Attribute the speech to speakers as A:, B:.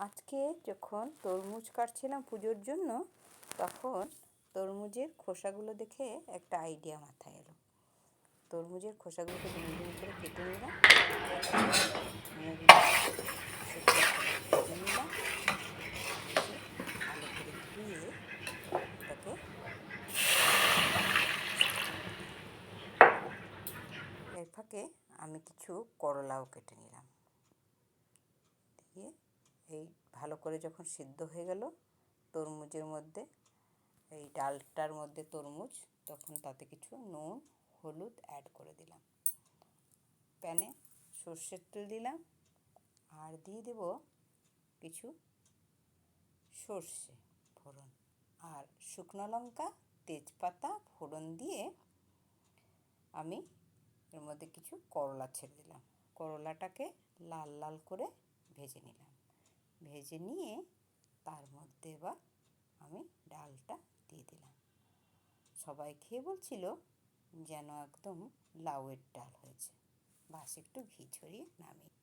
A: আজকে যখন তরমুজ কাটছিলাম পুজোর জন্য, তখন তরমুজের খোসাগুলো দেখে একটা আইডিয়া মাথায় এলো। তরমুজের খোসাগুলোকে ডুমো ডুমো করে কেটে নিলাম, ভেজে নিলাম, ভেজে ভালো করে ধুয়ে এটাকে এর ফাঁকে আমি কিছু করলাও কেটে নিলাম। দিয়ে এই ভালো করে যখন সিদ্ধ হয়ে গেল তরমুজের মধ্যে, এই ডালটার মধ্যে তরমুজ, তখন তাতে কিছু নুন হলুদ অ্যাড করে দিলাম। প্যানে সর্ষের তেল দিলাম আর দিয়ে দেব কিছু সর্ষে ফোড়ন আর শুকনো লঙ্কা তেজপাতা ফোড়ন দিয়ে আমি এর মধ্যে কিছু করলা ছেড়ে দিলাম। করলাটাকে লাল লাল করে ভেজে নিলাম। ভেজে নিয়ে তার মধ্যে এবার আমি ডালটা দিয়ে দিলাম। সবাই খেয়ে বলছিল যেন একদম লাউয়ের ডাল হয়েছে। বাস একটু ঘি ছড়িয়ে নামিয়ে